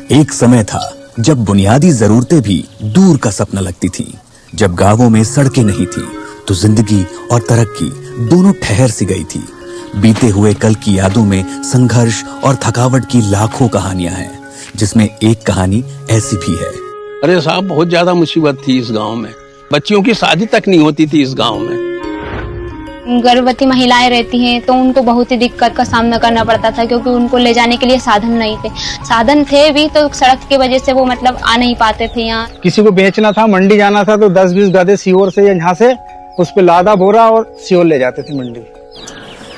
एक समय था जब बुनियादी जरूरतें भी दूर का सपना लगती थी। जब गांवों में सड़कें नहीं थी तो जिंदगी और तरक्की दोनों ठहर सी गई थी। बीते हुए कल की यादों में संघर्ष और थकावट की लाखों कहानियां हैं, जिसमें एक कहानी ऐसी भी है। अरे साहब, बहुत ज्यादा मुसीबत थी इस गांव में। बच्चियों की शादी तक नहीं होती थी इस गांव में। गर्भवती महिलाएं रहती हैं तो उनको बहुत ही दिक्कत का सामना करना पड़ता था, क्योंकि उनको ले जाने के लिए साधन नहीं थे। साधन थे भी तो सड़क की वजह से वो आ नहीं पाते थे यहाँ। किसी को बेचना था, मंडी जाना था तो 10-20 गधे सीहोर से यहाँ से उस पे लादा बोरा और सीहोर ले जाते थे मंडी।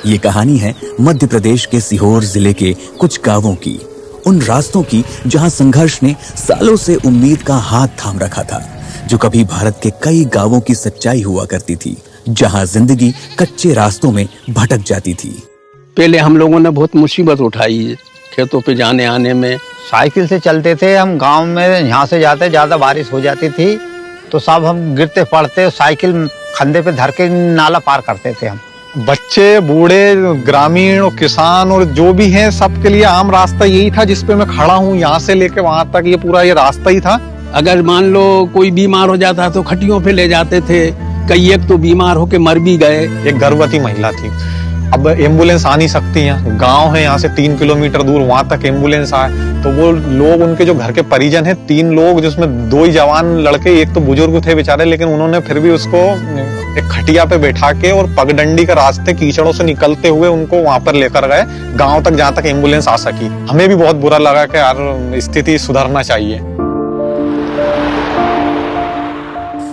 ये कहानी है मध्य प्रदेश के सीहोर जिले के कुछ गांवों की, उन रास्तों की जहां संघर्ष ने सालों से उम्मीद का हाथ थाम रखा था, जो कभी भारत के कई गांवों की सच्चाई हुआ करती थी, जहां जिंदगी कच्चे रास्तों में भटक जाती थी। पहले हम लोगों ने बहुत मुसीबत उठाई खेतों पे जाने आने में। साइकिल से चलते थे हम गांव में, यहाँ से जाते ज्यादा बारिश हो जाती थी तो सब हम गिरते पड़ते, साइकिल खंदे पे धर के नाला पार करते थे हम। बच्चे, बूढ़े, ग्रामीण और किसान और जो भी हैं, सबके लिए आम रास्ता यही था जिसपे मैं खड़ा हूँ। यहाँ से लेके वहां तक ये पूरा ये रास्ता ही था। अगर मान लो कोई बीमार हो जाता तो खटियों पे ले जाते थे। कई एक तो बीमार होके मर भी गए। एक गर्भवती महिला थी, अब एम्बुलेंस आ नहीं सकती है, गांव है यहाँ से 3 किलोमीटर दूर, वहां तक एम्बुलेंस आए तो वो लोग, उनके जो घर के परिजन हैं, 3 लोग जिसमें 2 ही जवान लड़के, एक तो बुजुर्ग थे बेचारे, लेकिन उन्होंने फिर भी उसको एक खटिया पे बैठा के और पगडंडी के रास्ते कीचड़ों से निकलते हुए उनको वहां पर लेकर गए गाँव तक, जहाँ तक एम्बुलेंस आ सकी। हमें भी बहुत बुरा लगा कि यार स्थिति सुधरना चाहिए।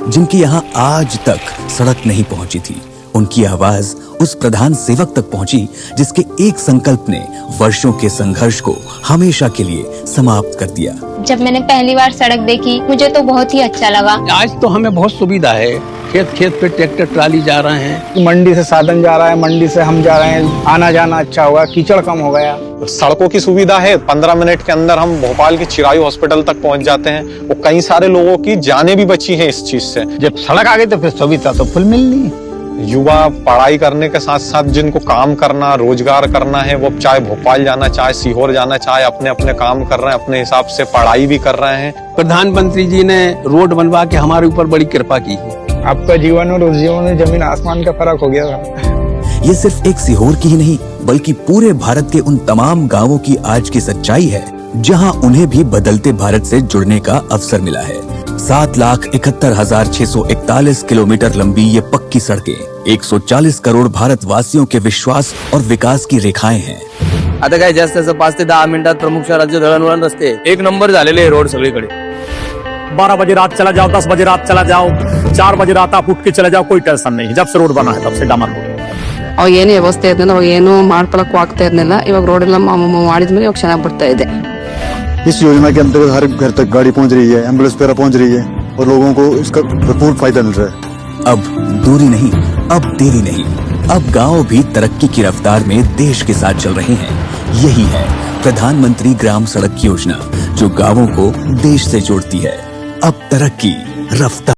जिनकी यहाँ आज तक सड़क नहीं पहुंची थी, उनकी आवाज उस प्रधान सेवक तक पहुंची जिसके एक संकल्प ने वर्षों के संघर्ष को हमेशा के लिए समाप्त कर दिया। जब मैंने पहली बार सड़क देखी मुझे तो बहुत ही अच्छा लगा। आज तो हमें बहुत सुविधा है, खेत खेत पे ट्रैक्टर ट्राली जा रहे हैं। मंडी से साधन जा रहा है, मंडी से हम जा रहे हैं, आना जाना अच्छा हुआ, कीचड़ कम हो गया। सड़कों की सुविधा है, 15 मिनट के अंदर हम भोपाल के चिरायु हॉस्पिटल तक पहुंच जाते हैं। और कई सारे लोगों की जानें भी बची हैं इस चीज से। जब सड़क आ गई तो फिर सुविधा तो फुल मिलनी। युवा पढ़ाई करने के साथ साथ जिनको काम करना, रोजगार करना है, वो चाहे भोपाल जाना, चाहे सीहोर जाना, चाहे अपने अपने काम कर रहे हैं, अपने हिसाब से पढ़ाई भी कर रहे हैं। प्रधानमंत्री जी ने रोड बनवा के हमारे ऊपर बड़ी कृपा की है। आपका जीवन और उस जीवन में जमीन आसमान का फर्क हो गया था। ये सिर्फ एक सीहोर की ही नहीं, बल्कि पूरे भारत के उन तमाम गांवों की आज की सच्चाई है, जहां उन्हें भी बदलते भारत से जुड़ने का अवसर मिला है। 7,71,641 किलोमीटर लंबी ये पक्की सड़कें 140 करोड़ भारतवासियों के विश्वास और विकास की रेखाएं हैं। आता काय जास्त 5 ते 10 मिनिटात प्रमुख शहराचे दळणवळण रस्ते एक नंबर झालेले रोड सगळीकडे। 12 बजे रात चला जाओ, 10 बजे रात चला जाओ, 4 बजे रात आप उठ के चले जाओ, कोई टेंशन नहीं। जब से रोड बना है तब से डामर रोड। ಅವಾಗ ಏನು ವ್ಯವಸ್ಥೆ ಇರಲಿಲ್ಲ, ಅವಾಗ ಏನು ಮಾಡ್ಕೊಳಕ್ಕೂ ಆಗ್ತಾ ಇರಲಿಲ್ಲ। ಇವಾಗ ರೋಡ್ ಎಲ್ಲ ಮಾಡಿದ್ಮೇಲೆ ಇವಾಗ ಚೆನ್ನಾಗಿ ಬರ್ತಾ ಇದೆ। इस योजना के अंतर्गत हर घर तक गाड़ी पहुंच रही है, एम्बुलेंस वगैरह पहुंच रही है और लोगों को इसका भरपूर फायदा मिल रहा है। अब दूरी नहीं, अब देरी नहीं, अब गांव भी तरक्की की रफ्तार में देश के साथ चल रहे हैं। यही है प्रधानमंत्री ग्राम सड़क योजना, जो गांवों को देश से जोड़ती है। अब तरक्की रफ्तार